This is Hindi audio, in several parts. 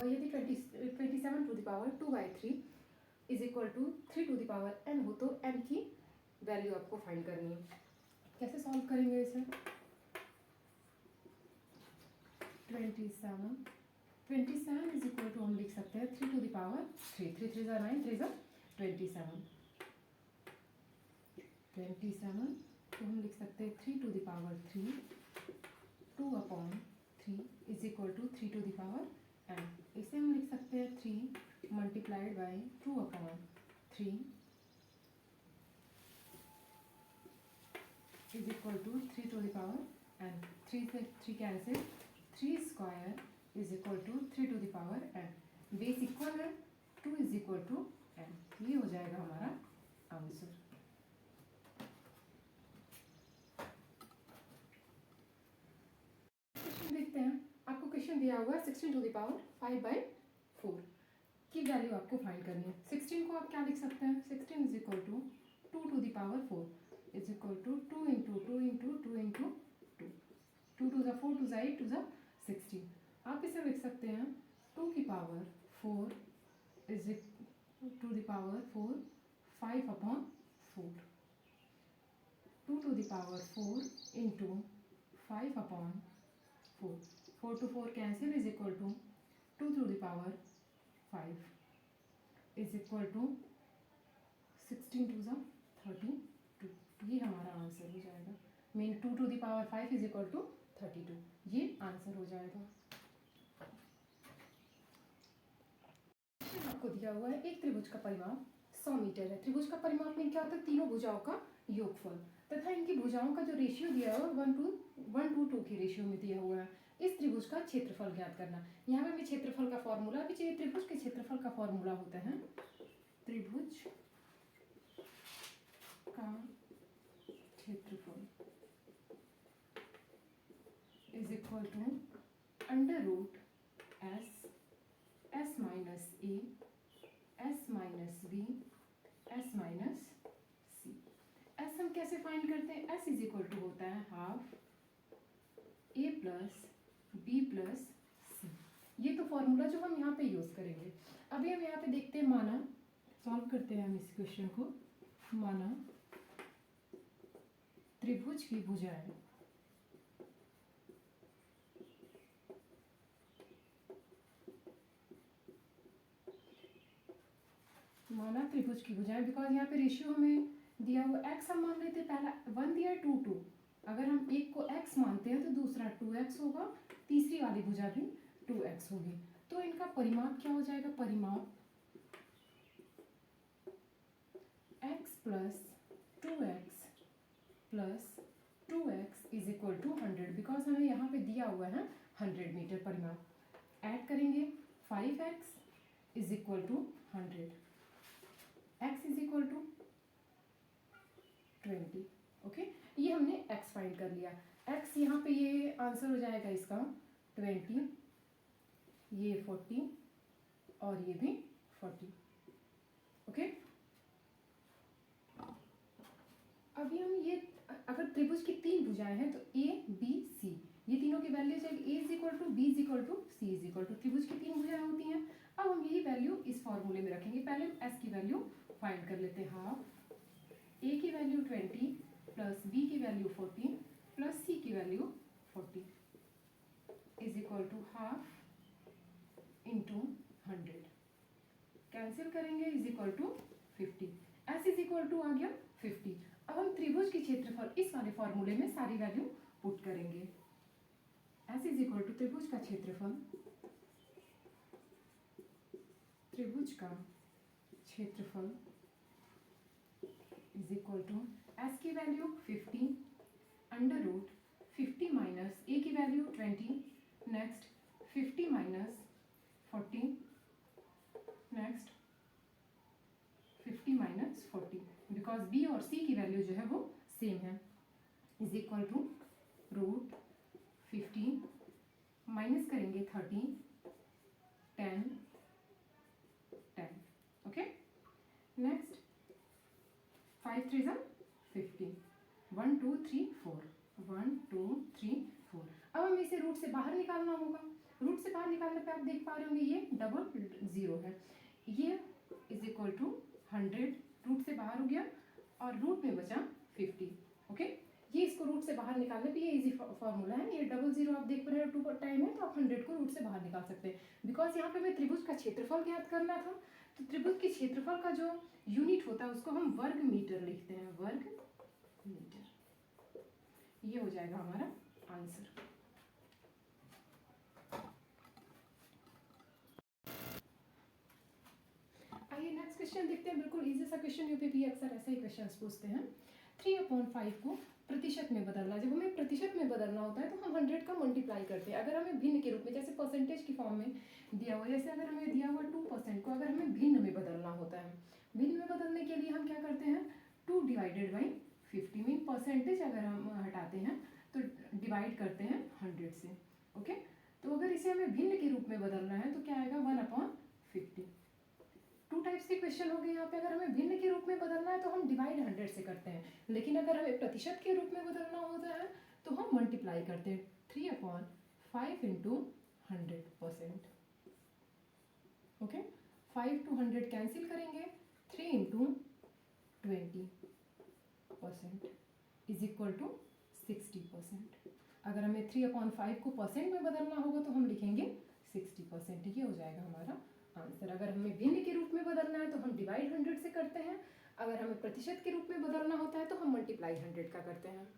यदि 27 to the power 2/3 is equal to 3 to the power n हो तो n की वैल्यू आपको फाइंड करनी है। कैसे सॉल्व करेंगे इसे? 27 इज इक्वल टू हम लिख सकते हैं 3 टू द पावर 3, 3 3 9, 3 27, 27 तो हम लिख सकते हैं 3 to the power 3, 2/3 is equal to 3 to the power n। इसे हम लिख सकते हैं 3 multiplied by 2/3 is equal to 3 to the power n। 3 से 3 cancel, 3 square is equal to 3 to the power n। Base equal है, 2 इज इक्वल टू n। ये हो जाएगा हमारा आंसर। देखते हैं, आपको क्वेश्चन दिया हुआ है 16 टू द पावर 5/4 की वैल्यू आपको फाइंड करनी है। 16 को आप क्या लिख सकते हैं? 16 is equal to 2 to the power 4 is equal to 2 into 2 into 2 into 2, 2 to the 4 to the 8 to the 16। आप इसे लिख सकते हैं 2 की power 4 is to the power 4 5/4, 2 to the power 4 into 5/4, 4 to 4 cancel is equal to 2 to the power 5 is equal to 16 to the 32। ये हमारा आंसर हो जाएगा। Mean 2 to the power 5 is equal to 32। ये आंसर हो जाएगा। आपको दिया हुआ है एक त्रिभुज का परिमाप 100 मीटर है। त्रिभुज का परिमाप में क्या होता है? तीनों भुजाओं का योगफल तथा इनकी भुजाओं का जो रेशियो दिया हुआ है 1 to 2 के रेशियो में दिया हुआ है। इस त्रिभुज का क्षेत्रफल ज्ञात करना। यहाँ पे भी क्षेत्रफल का फॉर्मूला भी चाहिए। त्रिभुज के क्षेत्रफल का फॉर्मूला होता है त्रिभुज का क्षेत्रफल is equal to under root s minus a s minus b s minus c. S हम कैसे फाइंड करते हैं? एस इज इक्वल टू होता है हाफ ए प्लस बी प्लस सी। ये तो फॉर्मूला जो हम यहाँ पे यूज करेंगे। अभी हम यहाँ पे देखते हैं, माना सॉल्व करते हैं हम इस क्वेश्चन को। माना त्रिभुज की भुजाएं बिकॉज यहाँ पे रेशियो हमें दिया हुआ एक्स हम मान लेते, पहला 1 दिया 2 अगर हम एक को x मानते हैं तो दूसरा 2x होगा, तीसरी वाली भुजा भी 2x होगी। तो इनका परिमाप क्या हो जाएगा? परिमाप x plus 2x plus 2x is equal to 100। Because हमें यहाँ पे दिया हुआ है 100 मीटर परिमाप। ऐड करेंगे 5x is equal to 100, x is equal to 20। Okay, ये हमने x फाइंड कर लिया। x यहाँ पे ये आंसर हो जाएगा इसका 20, ये 40 और ये भी 40। ओके, अभी हम ये अगर त्रिभुज की 3 भुजाएं हैं तो a b c, ये तीनों की वैल्यू जाएगी a is equal to b is equal to c is equal to. त्रिभुज की 3 भुजाएं होती हैं। अब हम यही वैल्यू इस फॉर्मूले में रखेंगे। पहले हम s की वैल्यू फाइंड कर लेते हैं। हाफ a की वैल्यू 20 प्लस b की वैल्यू 40 प्लस c की value 40 is equal to half into 100। Cancel करेंगे is equal to 50। s is equal to आ गया 50। अब हम त्रिभुज की क्षेत्रफल इस वाले फॉर्मूले में सारी वैल्यू पुट करेंगे। s इज इक्वल टू त्रिभुज का क्षेत्रफल, त्रिभुज का क्षेत्रफल इज इक्वल टू s की value 50 under root 50 minus a की value 20, next 50 minus 40, next 50 minus 40 because b और c की वैल्यू जो है वो सेम है, is equal to root 50 minus करेंगे 30 10 10। Okay, next 5 3 15, 1 2 3 4, 1 2 3 4। अब हमें इसे रूट से बाहर निकालना होगा। रूट से बाहर निकालने पे आप देख पा रहे होंगे ये डबल ज़ीरो है, ये इज इक्वल टू 100 रूट से बाहर हो गया और रूट में बचा 50। ओके, ये इसको रूट से बाहर निकालने पे ये इजी फॉर्मूला है। ये डबल ज़ीरो आप देख पा रहे हो 2 टाइम है, तो आप 100 को रूट से बाहर निकाल सकते हैं। बिकॉज यहाँ पे हमें त्रिभुज का क्षेत्रफल ज्ञात करना था, तो त्रिभुज के क्षेत्रफल का जो यूनिट होता है उसको हम वर्ग मीटर लिखते हैं, वर्ग मीटर। ये हो जाएगा हमारा आंसर। आइए नेक्स्ट क्वेश्चन देखते हैं। बिल्कुल इजी सा क्वेश्चन, यूपीपी अक्सर ऐसे ही क्वेश्चन पूछते हैं। 3/5 को प्रतिशत में बदलना। जब हमें प्रतिशत में बदलना होता है तो हम 100 का मल्टीप्लाई करते हैं। अगर हमें भिन्न के रूप में, जैसे परसेंटेज की फॉर्म में दिया हुआ, जैसे अगर हमें दिया हुआ 2% को अगर हमें भिन्न में बदलना होता है, भिन्न में बदलने के लिए हम क्या करते हैं, 2 डिवाइडेड बाई 50 मीन परसेंटेज अगर हम हटाते हैं तो डिवाइड करते हैं 100 से। ओके, तो अगर इसे हमें भिन्न के रूप में बदलना है तो क्या आएगा, 1/50। 2 टाइप्स के क्वेश्चन हो गए यहाँ पे। अगर हमें भिन्न के रूप में बदलना है तो हम डिवाइड 100 से करते हैं, लेकिन अगर हमें प्रतिशत के रूप में बदलना होता है तो हम मल्टीप्लाई करते हैं, 3/5 इंटू 100%। ओके, 5 to 100 कैंसिल करेंगे, 3 इंटू 20% इज इक्वल टू 60%। अगर हमें 3/5 को परसेंट में बदलना होगा तो हम लिखेंगे 60%। ये हो जाएगा हमारा आंसर। अगर हमें भिन्न के रूप में बदलना है तो हम डिवाइड 100 से करते हैं, अगर हमें प्रतिशत के रूप में बदलना होता है तो हम मल्टीप्लाई 100 का करते हैं।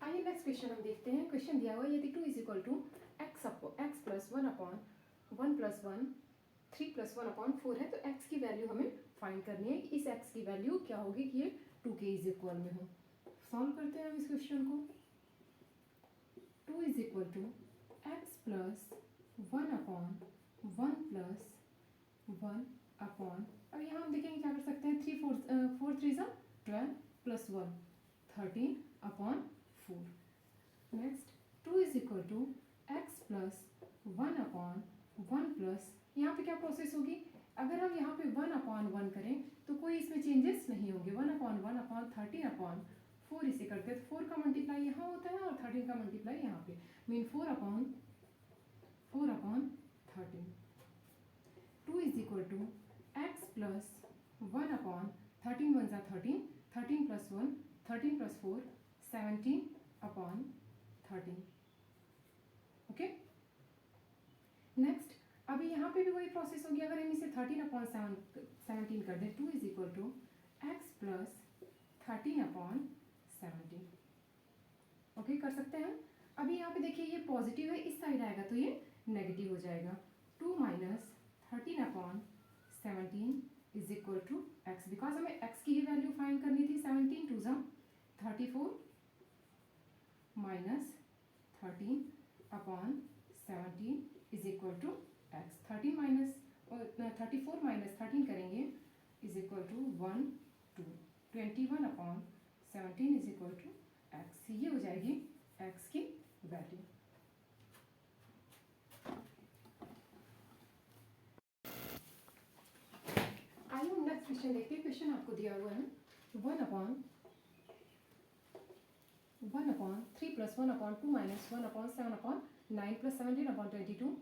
आइए नेक्स्ट क्वेश्चन हम देखते हैं। क्वेश्चन दिया हुआ है, यदि 2 is equal to x plus 1/1 plus 1 3 plus 1/4 है, तो x की वैल्यू हमें फाइंड करनी है। इस x की वैल्यू क्या होगी कि ये 2 के इज इक्वल में हो। सॉल्व करते हैं हम इस क्वेश्चन को। 2 is equal to x plus 1/1 plus 1/, अब यहाँ हम देखेंगे क्या कर सकते हैं, 4 3 12 plus 1 13/4। Next 2 is equal to x plus 1/1 plus, यहाँ पे क्या प्रोसेस होगी, अगर हम यहाँ पे 1/1 करें तो कोई इसमें चेंजेस नहीं होंगे। 1/1/13/4 इसे करते हैं तो 4 का मल्टीप्लाई यहाँ होता है और 13 का मल्टीप्लाई यहाँ पे, mean 4/13। 2 is equal to x plus 1/13 1 13, 13 plus 1 13 plus 4 17/13। Okay, next अभी यहाँ पे भी वही प्रोसेस होगी। अगर हम इसे 13/17 कर दें, 2 is equal to x plus 13/17। Okay, कर सकते हैं। अभी यहाँ पे देखिए ये पॉजिटिव है, इस साइड आएगा तो ये नेगेटिव हो जाएगा। 2 minus 13/17 is equal to x, because हमें एक्स की ही वैल्यू फाइंड करनी थी। 17 2 34 minus 13/17 is equal to x. 34 minus 13 करेंगे is equal to 1 2, 21/17 is equal to x. ये हो जाएगी एक्स की वैल्यू। आइए हम नेक्स्ट क्वेश्चन देखते हैं। क्वेश्चन आपको दिया हुआ है 1/3 प्लस 1/2 माइनस 1/7/9 प्लस 17/22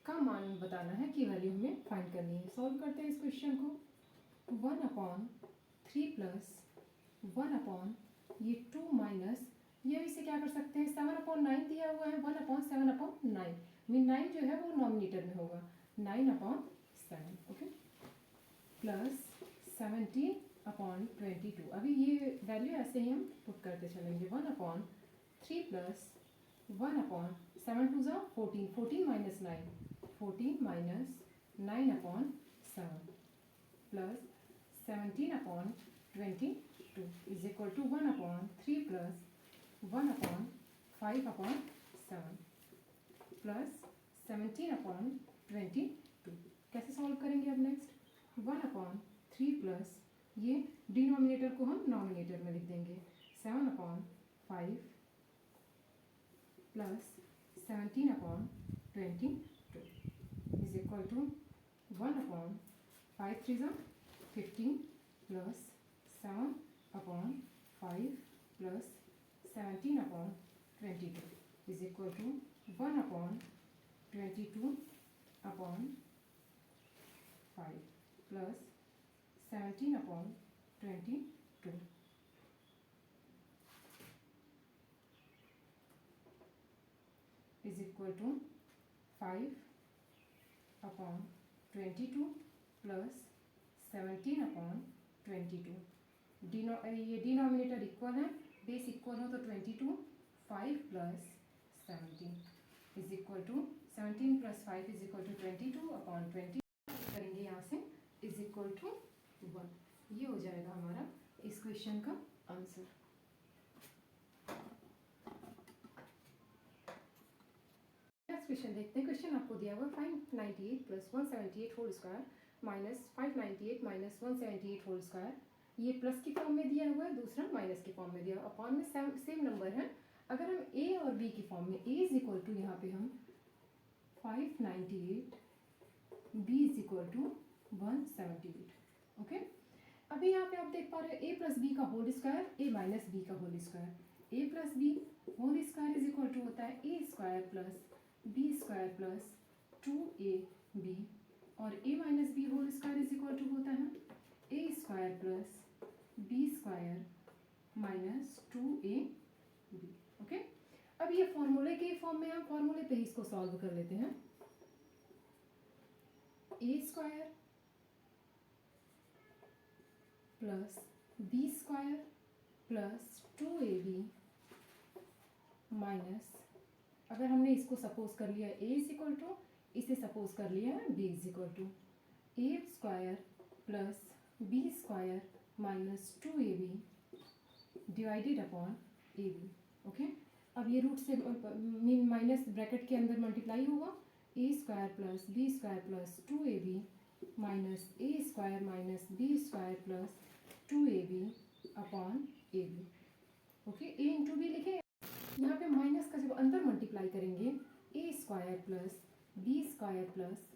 का मान बताना है कि वैल्यू हमें फाइंड करनी है। सॉल्व करते हैं इस क्वेश्चन को। 1/3 प्लस 1 ये 2 माइनस, ये इसे क्या कर सकते हैं, 7/9 दिया हुआ है, 1/7/9 मीन 9 जो है वो नॉमिनेटर में होगा, 9/7। Okay, plus 17/22। अभी ये वैल्यू ऐसे ही हम पुट करते चलेंगे। 1/3 plus 1/7 2 14, 14 minus 9 14 minus 9/7 plus 17/22 is equal to 1/3 plus 1/5/7 plus 17/22। कैसे सॉल्व करेंगे अब नेक्स्ट, 1/3 प्लस ये डिनोमिनेटर को हम नॉमिनेटर में लिख देंगे, 7/5 plus 17/22 is equal to 1/5 3 15 plus 7/5 plus 17 upon 22 is equal to 1 upon 22 upon 5 plus 17 upon 22 is equal to 5 upon 22 plus 17 upon 22। ये डिनोमिनेटर इक्वल है, बेस इक्वल हो तो 22, 5 plus 17 is equal to 17 plus 5 is equal to 22 upon 20 करेंगे यहाँ से इज इक्वल टू 1। ये हो जाएगा हमारा इस क्वेश्चन का आंसर। नेक्स्ट क्वेश्चन देखते हैं। क्वेश्चन आपको दिया हुआ 598 plus 178 whole square minus 598 minus 178 whole square, ये प्लस की फॉर्म में दिया हुआ है, दूसरा माइनस की फॉर्म में दिया हुआ। अपॉन में सेम नंबर है। अगर हम ए और बी की फॉर्म में, ए इज इक्वल टू यहाँ पे हम 598, B is equal to 178। Okay, अभी यहाँ पे आप देख पा रहे हैं ए प्लस बी का whole square, A minus B का whole square. A plus B whole square is equal to होता है A square plus B square plus 2ab, और A minus B whole square is equal to होता है A square plus B square minus 2ab। Okay, अब ये फॉर्मूले के फॉर्म में, हम फॉर्मूले पे ही इसको सॉल्व कर लेते हैं। A square plus B square plus 2ab minus, अगर हमने इसको सपोज कर लिया ए इज इक्वल टू, इसे सपोज कर लिया है B is equal to A square plus B square minus 2ab divided upon ab। Okay, अब ये रूट से माइनस ब्रैकेट के अंदर मल्टीप्लाई होगा, A square plus B square plus 2ab minus A square minus B square plus 2ab upon ab। Okay, A into B लिखे, यहाँ पे माइनस का जब अंदर मल्टीप्लाई करेंगे, A square plus B square plus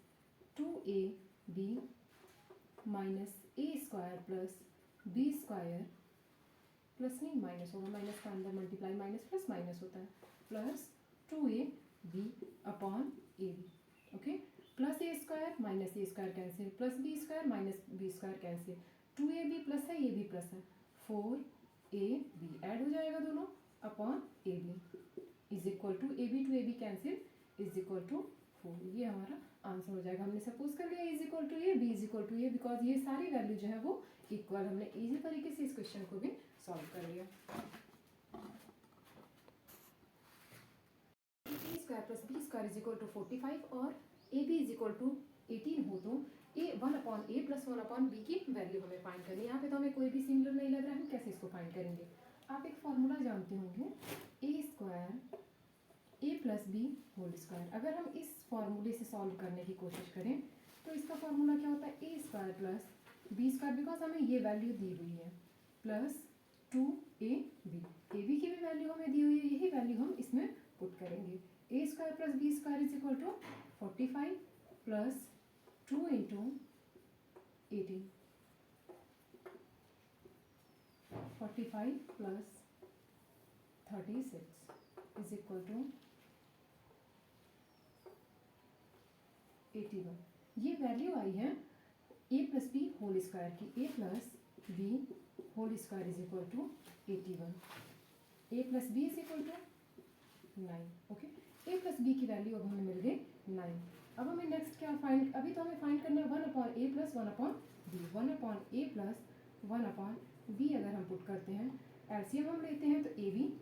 2ab minus A square plus B square, plus नहीं माइनस होगा, माइनस का अंदर मल्टीप्लाई माइनस प्लस माइनस होता है, plus 2ab upon ab। Okay, plus A square minus A square cancel, plus B square minus B square cancel, 2ab plus है, ये भी प्लस है, 4ab ऐड हो जाएगा दोनों upon ab is equal to ab cancel is equal to 4। ये हमारा आंसर हो जाएगा। हमने सपोज कर लिया is equal to A, B is equal to A, because ये सारी वैल्यू जो है वो इक्वल। हमने इजी तरीके से इस क्वेश्चन को भी सॉल्व कर लिया। A square plus B square is equal to 45 और A B is equal to 18 हो तो A 1 upon A plus 1 upon B की वैल्यू हमें फाइंड करनी है। यहाँ पे तो हमें कोई भी सिमिलर नहीं लग रहा है, हम कैसे इसको फाइंड करेंगे। आप एक फॉर्मूला जानते होंगे, ए square A plus B whole square. अगर हम इस फॉर्मूले से सॉल्व करने की कोशिश करें तो इसका फॉर्मूला क्या होता है, A square plus B square, because हमें ये वैल्यू दी हुई है, प्लस 2ab, ए बी की भी वैल्यू हमें दी हुई है, यही वैल्यू हम इसमें पुट करेंगे। A square plus B square is equal to 45 plus 2 into 18, 45 plus 36 is equal to 81। ये वैल्यू आई है A plus B whole square की, A plus B whole square is equal to 81, A plus B is equal to 9। Okay, A plus B की वैल्यू अब हमें मिल गई 9। अब हमें नेक्स्ट क्या फाइंड, अभी तो हमें फाइंड करना है 1 upon A plus 1 upon B. 1 upon A plus 1 upon B अगर हम पुट करते हैं, एलसीएम हम लेते हैं तो ए बी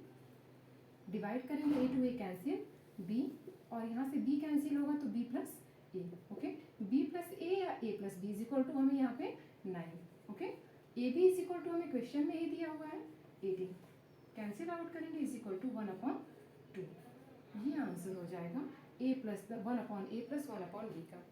डिवाइड करेंगे, A to A cancel, B और यहाँ से बी कैंसिल होगा तो B plus A. Okay, B plus A या A plus B is equal to हमें यहाँ पे 9। Okay, A B is equal to हमें क्वेश्चन में ही दिया हुआ है 18, कैंसिल आउट करेंगे इज इक्वल टू 1 अपॉन 2। ये आंसर हो जाएगा A plus 1 upon A plus 1 upon B का।